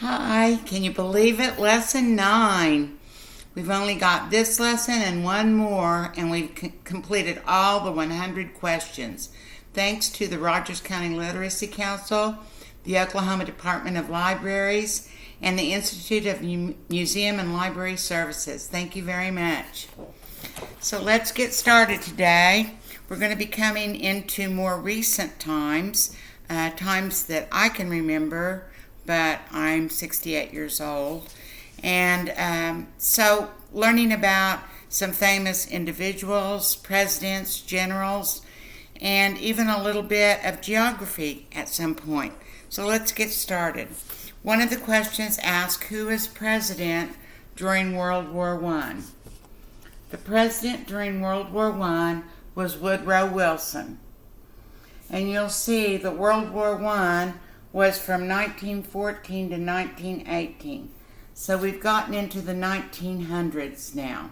Hi, can you believe it? Lesson 9. We've only got this lesson and one more, and we've completed all the 100 questions. Thanks to the Rogers County Literacy Council, the Oklahoma Department of Libraries, and the Institute of Museum and Library Services. Thank you very much. So let's get started today. We're going to be coming into more recent times, times that I can remember, but I'm 68 years old. And so learning about some famous individuals, presidents, generals, and even a little bit of geography at some point. So let's get started. One of the questions asks, who was president during World War I? The president during World War I was Woodrow Wilson. And you'll see that World War I was from 1914 to 1918. So we've gotten into the 1900s now.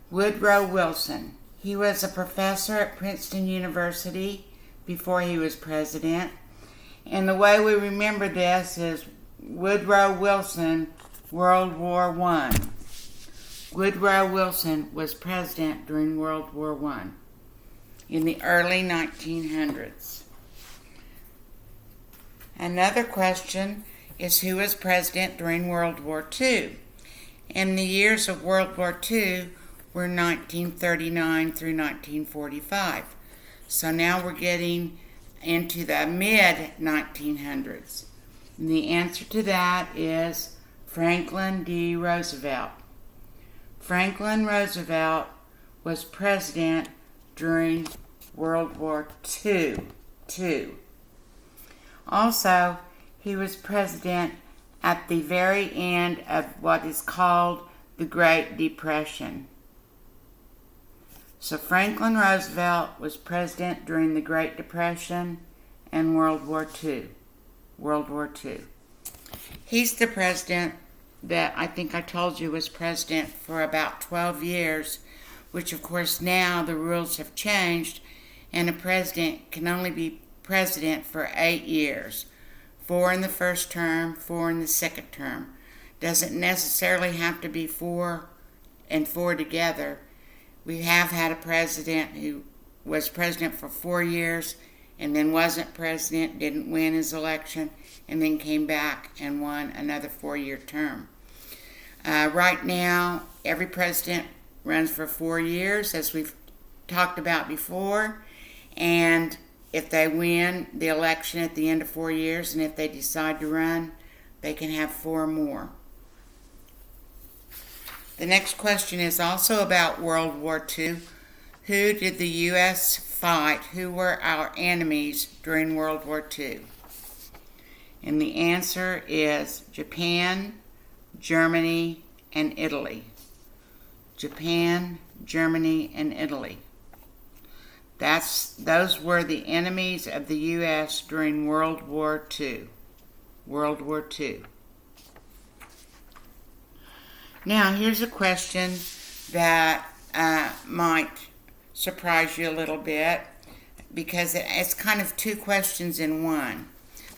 Woodrow Wilson. He was a professor at Princeton University before he was president. And the way we remember this is Woodrow Wilson, World War I. Woodrow Wilson was president during World War I in the early 1900s. Another question is who was president during World War II? And the years of World War II were 1939 through 1945. So now we're getting into the mid-1900s. And the answer to that is Franklin D. Roosevelt. Franklin Roosevelt was president during World War II. Also, he was president at the very end of what is called the Great Depression. So Franklin Roosevelt was president during the Great Depression and World War II. He's the president that I think I told you was president for about 12 years, which of course now the rules have changed and a president can only be president for 8 years. 4 in the first term, 4 in the second term. Doesn't necessarily have to be 4 and 4 together. We have had a president who was president for 4 years and then wasn't president, didn't win his election, and then came back and won another 4-year term. Right now, every president runs for 4 years, as we've talked about before, and if they win the election at the end of 4 years, and if they decide to run, they can have 4 more. The next question is also about World War II. Who did the U.S. fight? Who were our enemies during World War II? And the answer is Japan, Germany, and Italy. Japan, Germany, and Italy. Those were the enemies of the U.S. during World War II. World War II. Now, here's a question that might surprise you a little bit because it's kind of 2 questions in one.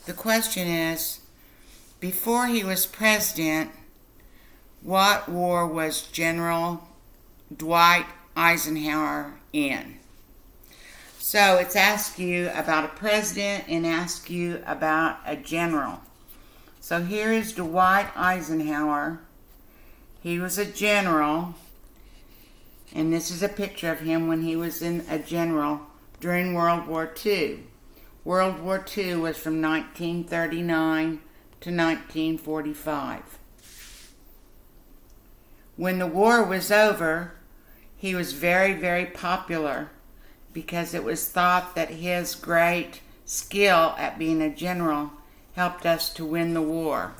The question is, before he was president, what war was General Dwight Eisenhower in? So it's asked you about a president and asked you about a general. So here is Dwight Eisenhower. He was a general, and this is a picture of him when he was a general during World War II. World War II was from 1939 to 1945. When the war was over, he was very, very popular because it was thought that his great skill at being a general helped us to win the war.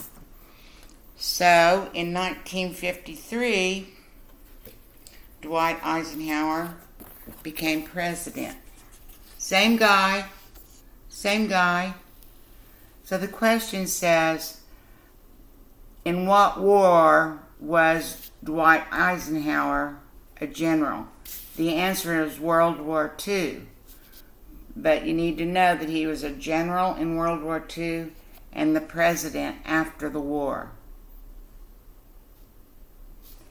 So, in 1953, Dwight Eisenhower became president. Same guy. So the question says, in what war was Dwight Eisenhower a general? The answer is World War II. But you need to know that he was a general in World War II and the president after the war.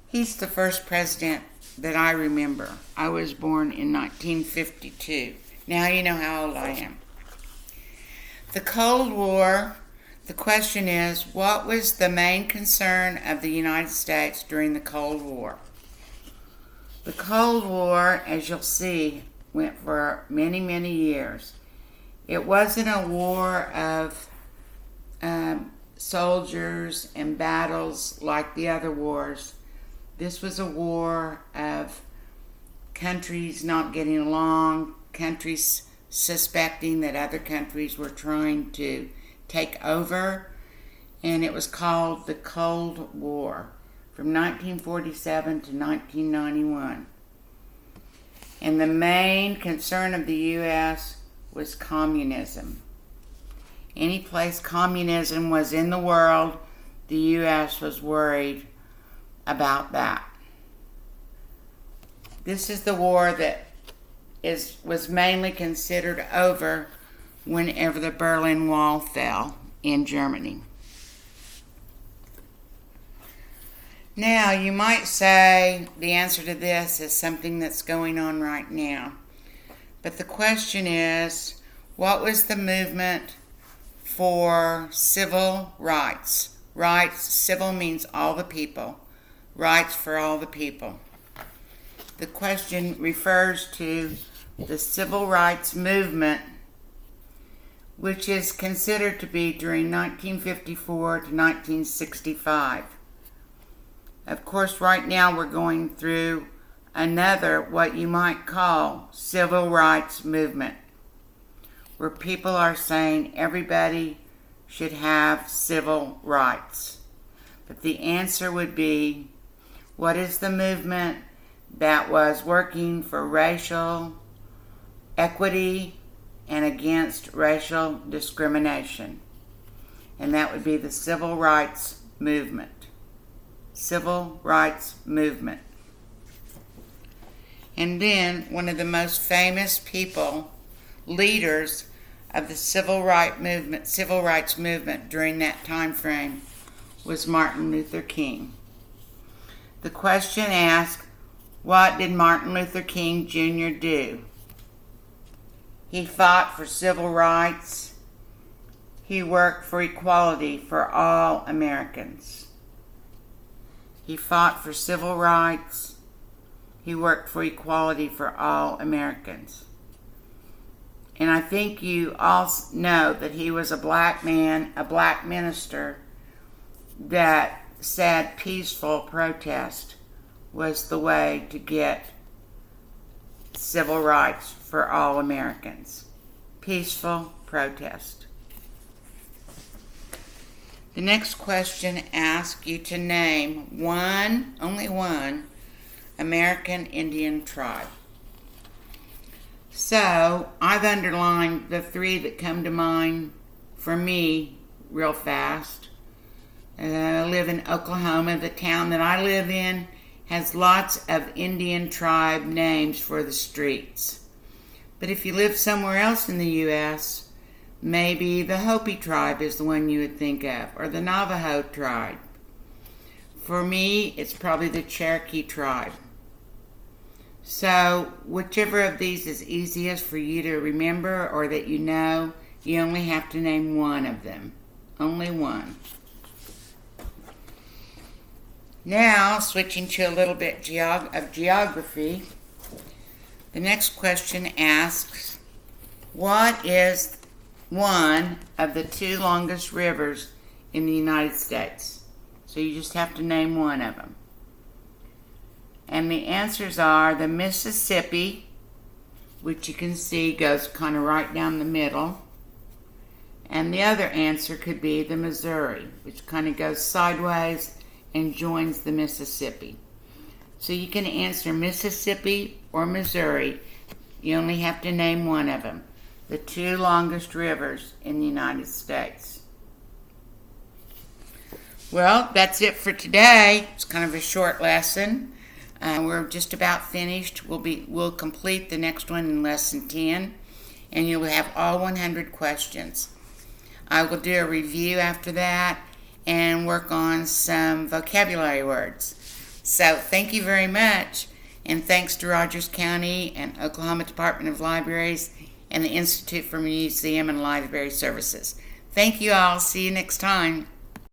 He's the first president that I remember. I was born in 1952. Now you know how old I am. The Cold War, the question is, what was the main concern of the United States during the Cold War? The Cold War, as you'll see, went for many, many years. It wasn't a war of soldiers and battles like the other wars. This was a war of countries not getting along, countries suspecting that other countries were trying to take over, and it was called the Cold War from 1947 to 1991. And the main concern of the U.S. was communism. Any place communism was in the world, the U.S. was worried about that. This is the war that was mainly considered over whenever the Berlin Wall fell in Germany. Now, you might say the answer to this is something that's going on right now. But the question is, what was the movement for civil rights? Rights, civil means all the people. Rights for all the people. The question refers to the civil rights movement, which is considered to be during 1954 to 1965. Of course, right now we're going through another, what you might call, civil rights movement, where people are saying everybody should have civil rights. But the answer would be, what is the movement that was working for racial equity and against racial discrimination? And that would be the civil rights movement. Civil rights movement. And then one of the most famous people, leaders of the civil rights movement during that time frame was Martin Luther King. The question asked, what did Martin Luther King Jr. do? He fought for civil rights. He worked for equality for all Americans. He fought for civil rights. He worked for equality for all Americans. And I think you all know that he was a black man, a black minister, that said peaceful protest was the way to get civil rights for all Americans. Peaceful protest. The next question asks you to name one, only one, American Indian tribe. So, I've underlined the three that come to mind for me real fast. I live in Oklahoma. The town that I live in has lots of Indian tribe names for the streets. But if you live somewhere else in the U.S., maybe the Hopi tribe is the one you would think of, or the Navajo tribe. For me, it's probably the Cherokee tribe. So, whichever of these is easiest for you to remember or that you know, you only have to name one of them. Only one. Now, switching to a little bit of geography, the next question asks, what is one of the two longest rivers in the United States? So you just have to name one of them. And the answers are the Mississippi, which you can see goes kind of right down the middle. And the other answer could be the Missouri, which kind of goes sideways and joins the Mississippi. So you can answer Mississippi or Missouri. You only have to name one of them. The two longest rivers in the United States. Well, that's it for today. It's kind of a short lesson. We're just about finished. We'll complete the next one in lesson 10, and you'll have all 100 questions. I will do a review after that and work on some vocabulary words. So thank you very much, and thanks to Rogers County and Oklahoma Department of Libraries and the Institute for Museum and Library Services. Thank you all. See you next time.